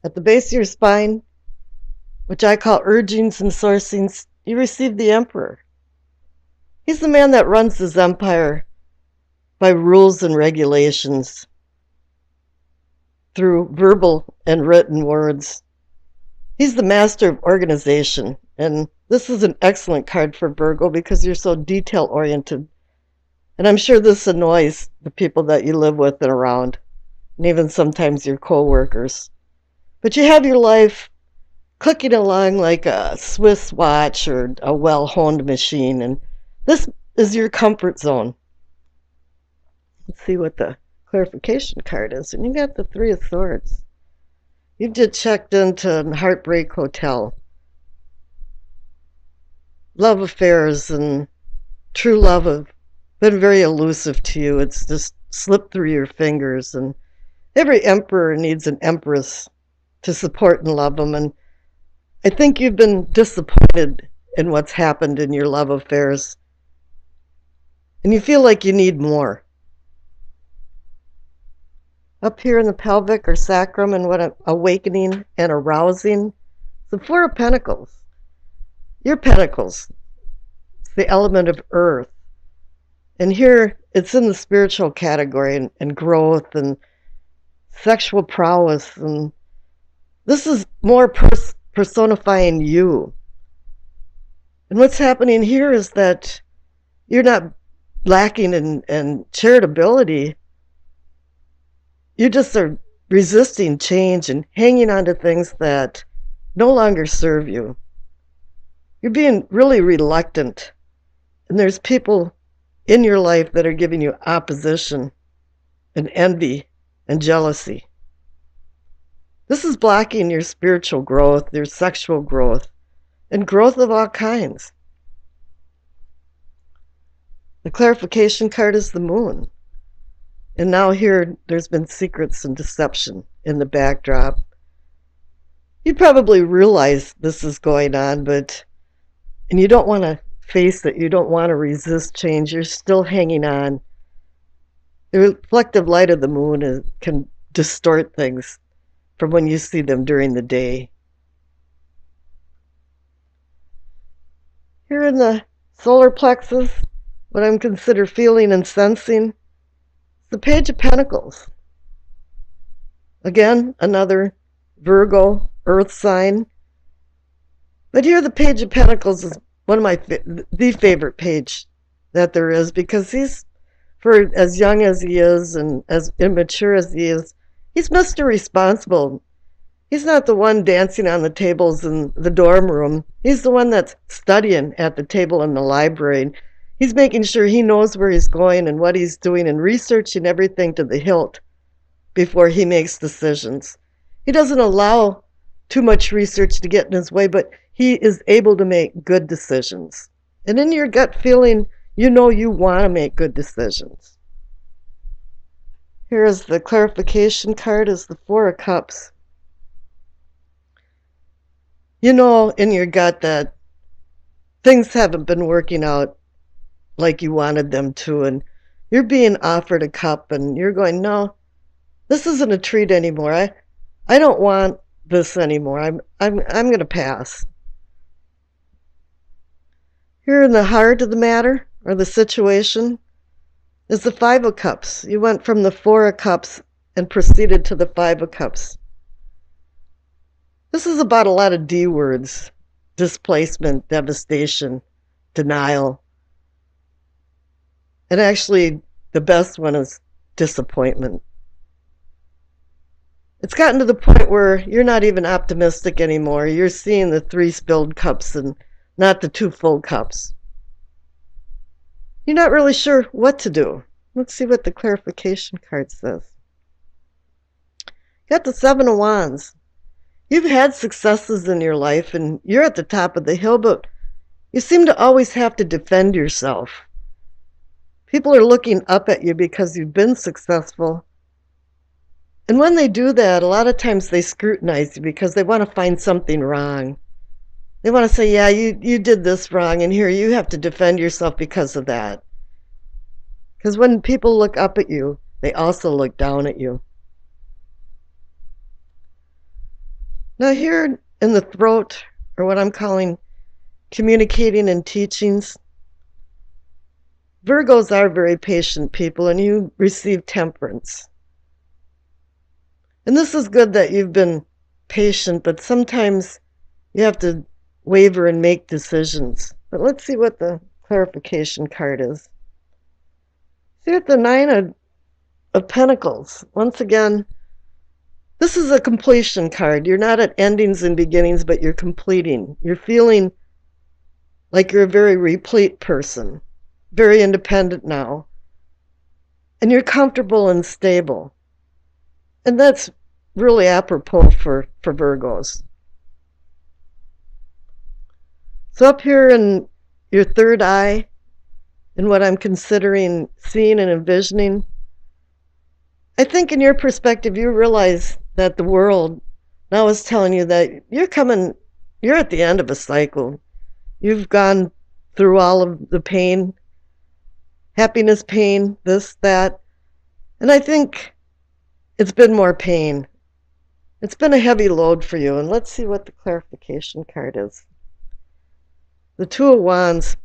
At the base of your spine, which I call urgings and sourcings, you receive the Emperor. He's the man that runs his empire by rules and regulations through verbal and written words. He's the master of organization, and this is an excellent card for Virgo because you're so detail oriented. And I'm sure this annoys the people that you live with and around, and even sometimes your coworkers. But you have your life clicking along like a Swiss watch or a well-honed machine, and this is your comfort zone. Let's see what the clarification card is. And you got the Three of Swords. You've just checked into Heartbreak Hotel. Love affairs and true love have been very elusive to you. It's just slipped through your fingers. And every emperor needs an empress to support and love them. And I think you've been disappointed in what's happened in your love affairs. And you feel like you need more. Up here in the pelvic or sacrum, and what an awakening and arousing. The Four of Pentacles. Your pentacles. It's the element of earth. And here it's in the spiritual category and growth and sexual prowess. And this is more personifying you. And what's happening here is that you're not lacking in charitability. You just are resisting change and hanging on to things that no longer serve you. You're being really reluctant. And there's people in your life that are giving you opposition and envy and jealousy. This is blocking your spiritual growth, your sexual growth, and growth of all kinds. The clarification card is the Moon. And now here, there's been secrets and deception in the backdrop. You probably realize this is going on, and you don't want to face it. You don't want to resist change. You're still hanging on. The reflective light of the moon can distort things from when you see them during the day. Here in the solar plexus, what I'm consider feeling and sensing, the Page of Pentacles. Again, another Virgo earth sign. But here the Page of Pentacles is one of my the favorite page that there is, because he's, for as young as he is and as immature as he is, he's Mr. Responsible. He's not the one dancing on the tables in the dorm room. He's the one that's studying at the table in the library. He's making sure he knows where he's going and what he's doing and researching everything to the hilt before he makes decisions. He doesn't allow too much research to get in his way, but he is able to make good decisions. And in your gut feeling, you know you want to make good decisions. Here is the clarification card, is the Four of Cups. You know in your gut that things haven't been working out like you wanted them to, and you're being offered a cup and you're going, no, this isn't a treat anymore. I don't want this anymore. I'm going to pass. Here in the heart of the matter, or the situation, is the Five of Cups. You went from the Four of Cups and proceeded to the Five of Cups. This is about a lot of D words: displacement, devastation, denial. And actually, the best one is disappointment. It's gotten to the point where you're not even optimistic anymore. You're seeing the 3 spilled cups and not the 2 full cups. You're not really sure what to do. Let's see what the clarification card says. Got the 7 of Wands. You've had successes in your life and you're at the top of the hill, but you seem to always have to defend yourself. People are looking up at you because you've been successful. And when they do that, a lot of times they scrutinize you because they want to find something wrong. They want to say, yeah, you did this wrong, and here you have to defend yourself because of that. Because when people look up at you, they also look down at you. Now, here in the throat, or what I'm calling communicating and teachings, Virgos are very patient people, and you receive temperance. And this is good that you've been patient, but sometimes you have to waver and make decisions. But let's see what the clarification card is. See, at the Nine of Pentacles, once again, this is a completion card. You're not at endings and beginnings, but you're completing. You're feeling like you're a very replete person, very independent now. And you're comfortable and stable. And that's really apropos for Virgos. So up here in your third eye, in what I'm considering seeing and envisioning, I think in your perspective, you realize that the world now is telling you that you're at the end of a cycle. You've gone through all of the pain, happiness, pain, this, that. And I think it's been more pain. It's been a heavy load for you. And let's see what the clarification card is. The Two of Wands.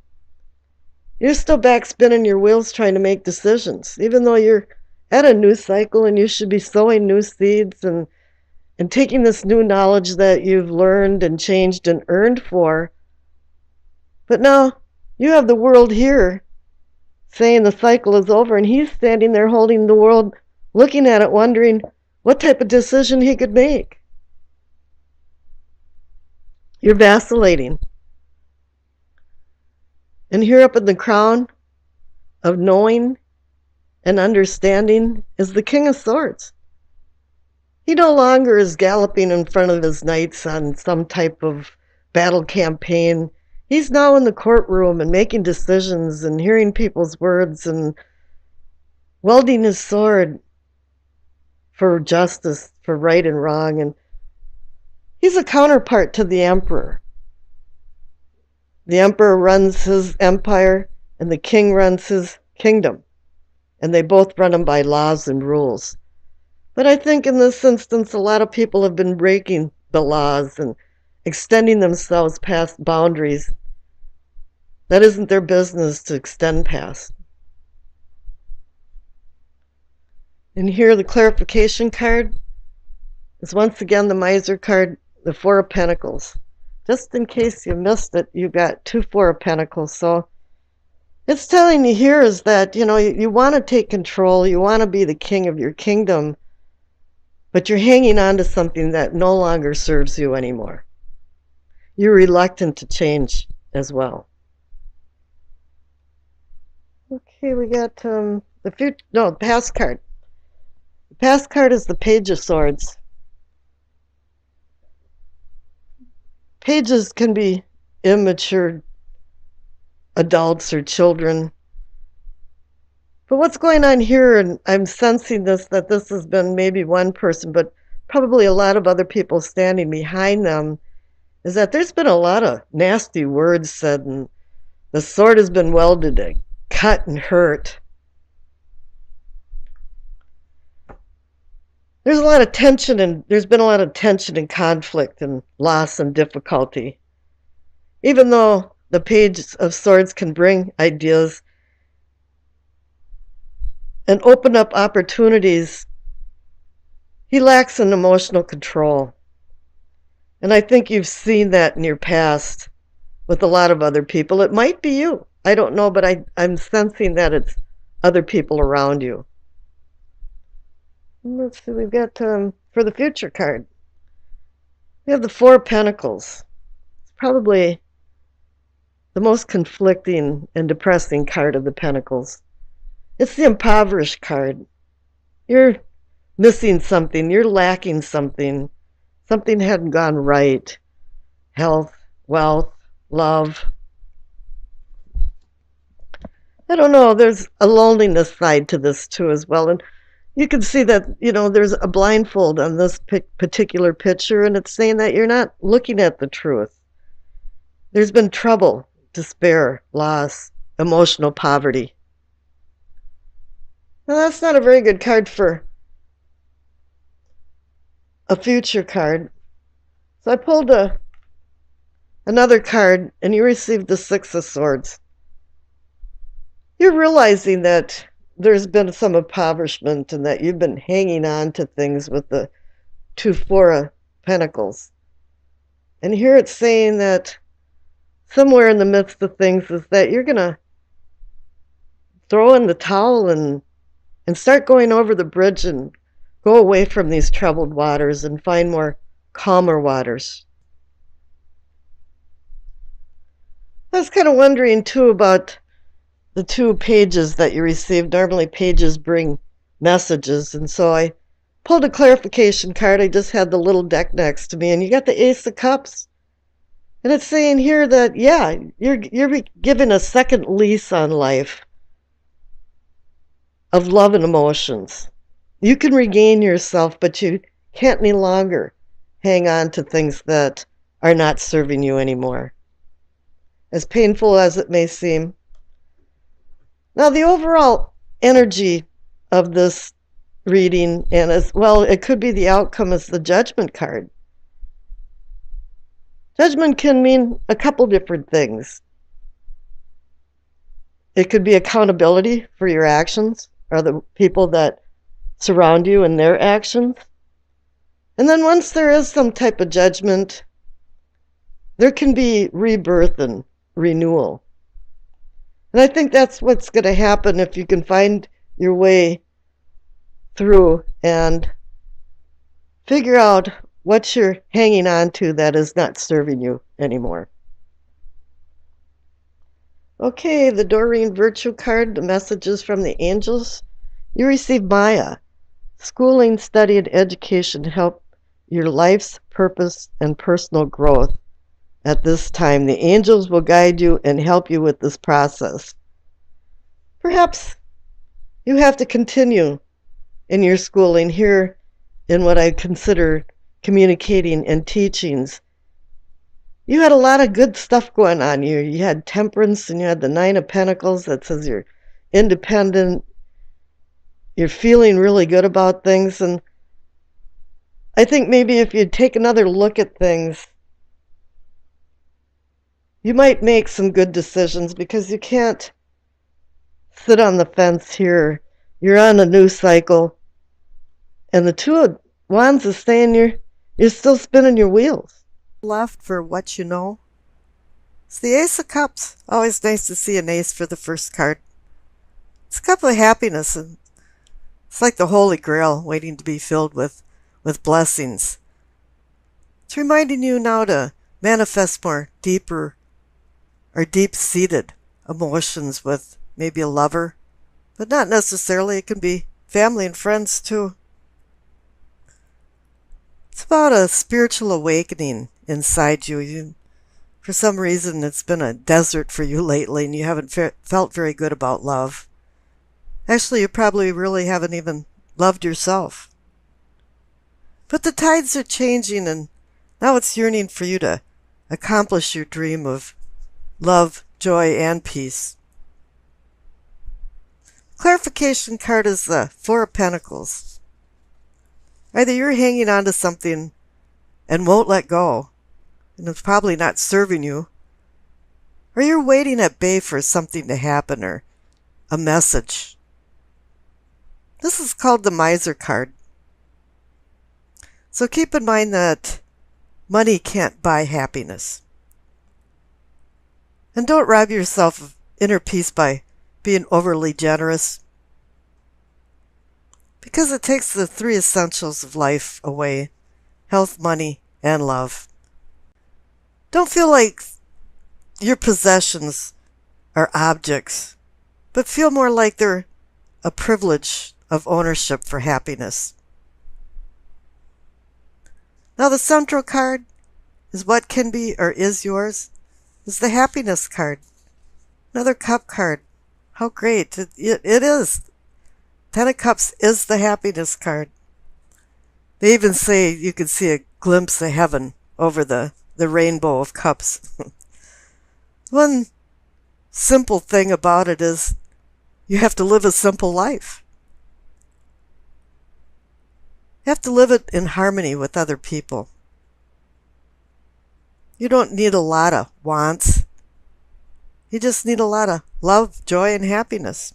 You're still back spinning your wheels trying to make decisions, even though you're at a new cycle and you should be sowing new seeds and taking this new knowledge that you've learned and changed and earned for. But now you have the world here saying the cycle is over, and he's standing there holding the world, looking at it, wondering what type of decision he could make. You're vacillating. And here up in the crown of knowing and understanding is the King of Swords. He no longer is galloping in front of his knights on some type of battle campaign. He's now in the courtroom and making decisions and hearing people's words and wielding his sword for justice, for right and wrong. And he's a counterpart to the Emperor. The Emperor runs his empire and the king runs his kingdom. And they both run them by laws and rules. But I think in this instance, a lot of people have been breaking the laws and extending themselves past boundaries that isn't their business to extend past. And here the clarification card is once again the Miser card, the Four of Pentacles. Just in case you missed it, you got two Four of Pentacles. So it's telling you here is that, you want to take control, you want to be the king of your kingdom, but you're hanging on to something that no longer serves you anymore. You're reluctant to change as well. Okay, we got the past card. The past card is the Page of Swords. Pages can be immature adults or children. But what's going on here, and I'm sensing that this has been maybe one person, but probably a lot of other people standing behind them, is that there's been a lot of nasty words said, and the sword has been welded to cut and hurt. There's been a lot of tension and conflict and loss and difficulty. Even though the Page of Swords can bring ideas and open up opportunities, he lacks an emotional control. And I think you've seen that in your past with a lot of other people. It might be you. I don't know, but I'm sensing that it's other people around you. Let's see, we've got for the future card. We have the Four of Pentacles. It's probably the most conflicting and depressing card of the Pentacles. It's the Impoverished card. You're missing something. You're lacking something. Something hadn't gone right. Health, wealth, love. I don't know. There's a loneliness side to this too as well. And you can see that, there's a blindfold on this particular picture, and it's saying that you're not looking at the truth. There's been trouble, despair, loss, emotional poverty. Now, that's not a very good card for a future card. So I pulled another card, and you received the Six of Swords. You're realizing that there's been some impoverishment and that you've been hanging on to things with the two Four of Pentacles. And here it's saying that somewhere in the midst of things is that you're going to throw in the towel and start going over the bridge and go away from these troubled waters and find more calmer waters. I was kind of wondering, too, about the two pages that you received. Normally, pages bring messages, and so I pulled a clarification card. I just had the little deck next to me, and you got the Ace of Cups. And it's saying here that, yeah, you're given a second lease on life of love and emotions. You can regain yourself, but you can't any longer hang on to things that are not serving you anymore, as painful as it may seem. Now, the overall energy of this reading, and as well, it could be the outcome, is the Judgment card. Judgment can mean a couple different things. It could be accountability for your actions or the people that surround you and their actions. And then once there is some type of judgment, there can be rebirth and renewal. And I think that's what's going to happen if you can find your way through and figure out what you're hanging on to that is not serving you anymore. Okay, the Doreen Virtue card, the messages from the angels. You receive Maya. Schooling, study, and education help your life's purpose and personal growth. At this time, the angels will guide you and help you with this process. Perhaps you have to continue in your schooling here in what I consider communicating and teachings. You had a lot of good stuff going on. You had temperance, and you had the Nine of Pentacles that says you're independent. You're feeling really good about things. And I think maybe if you take another look at things, you might make some good decisions, because you can't sit on the fence here. You're on a new cycle. And the Two of Wands is saying you're still spinning your wheels. Left for what you know. It's the Ace of Cups. Always nice to see an ace for the first card. It's a cup of happiness, and it's like the Holy Grail waiting to be filled with blessings. It's reminding you now to manifest more deeper or deep-seated emotions with maybe a lover, but not necessarily. It can be family and friends too. It's about a spiritual awakening inside you. For some reason, it's been a desert for you lately, and you haven't felt very good about love. Actually, you probably really haven't even loved yourself. But the tides are changing, and now it's yearning for you to accomplish your dream of love, joy, and peace. Clarification card is the Four of Pentacles. Either you're hanging on to something and won't let go, and it's probably not serving you, or you're waiting at bay for something to happen or a message. This is called the Miser card. So keep in mind that money can't buy happiness. And don't rob yourself of inner peace by being overly generous, because it takes the three essentials of life away: health, money, and love. Don't feel like your possessions are objects, but feel more like they're a privilege of ownership for happiness. Now the central card is what can be or is yours, is the Happiness card. Another Cup card. How great. It is. Ten of Cups is the Happiness card. They even say you can see a glimpse of heaven over the rainbow of cups. One simple thing about it is you have to live a simple life. You have to live it in harmony with other people. You don't need a lot of wants. You just need a lot of love, joy, and happiness.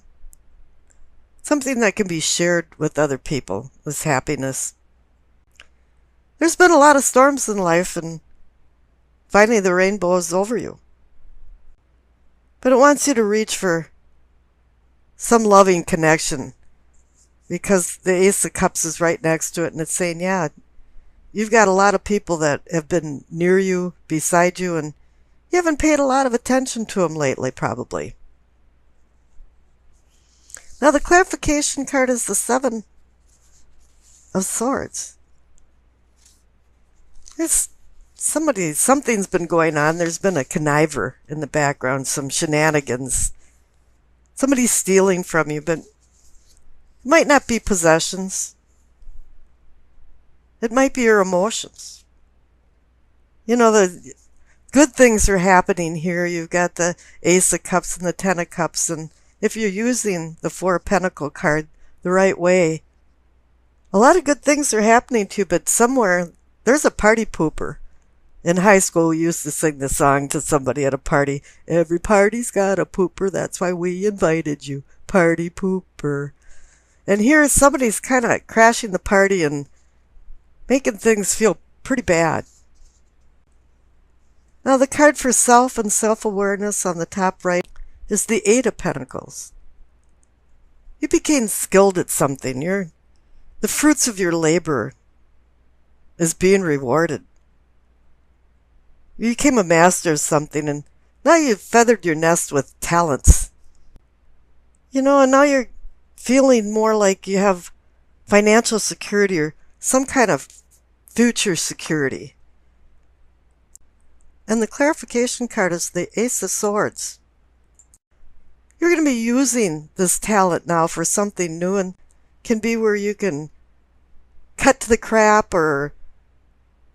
Something that can be shared with other people is happiness. There's been a lot of storms in life, and finally the rainbow is over you. But it wants you to reach for some loving connection, because the Ace of Cups is right next to it, and it's saying, yeah, you've got a lot of people that have been near you, beside you, and you haven't paid a lot of attention to them lately, probably. Now, the clarification card is the Seven of Swords. Something's been going on. There's been a conniver in the background, some shenanigans. Somebody's stealing from you, but it might not be possessions. It might be your emotions. You know, the good things are happening here. You've got the Ace of Cups and the Ten of Cups, and if you're using the Four of Pentacles card the right way, a lot of good things are happening to you, but somewhere there's a party pooper. In high school, we used to sing the song to somebody at a party. Every party's got a pooper, that's why we invited you. Party pooper. And here somebody's kind of crashing the party and making things feel pretty bad. Now the card for self and self-awareness on the top right is the Eight of Pentacles. You became skilled at something. The fruits of your labor is being rewarded. You became a master of something, and now you've feathered your nest with talents. And now you're feeling more like you have financial security or some kind of future security. And the clarification card is the Ace of Swords. You're going to be using this talent now for something new, and can be where you can cut to the crap or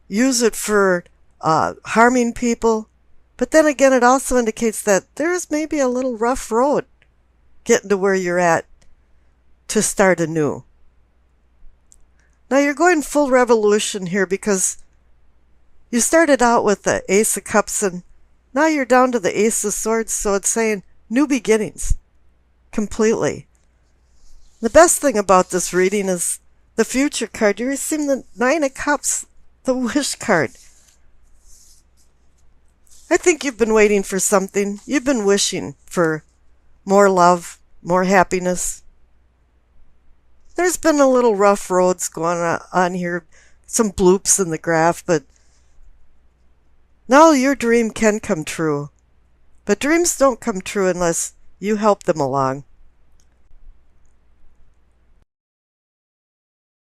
use it for harming people. But then again, it also indicates that there's maybe a little rough road getting to where you're at to start anew. Now you're going full revolution here, because you started out with the Ace of Cups and now you're down to the Ace of Swords, so it's saying new beginnings completely. The best thing about this reading is the future card. You're receiving the Nine of Cups, the wish card. I think you've been waiting for something. You've been wishing for more love, more happiness. There's been a little rough roads going on here, some bloops in the graph, but now your dream can come true. But dreams don't come true unless you help them along.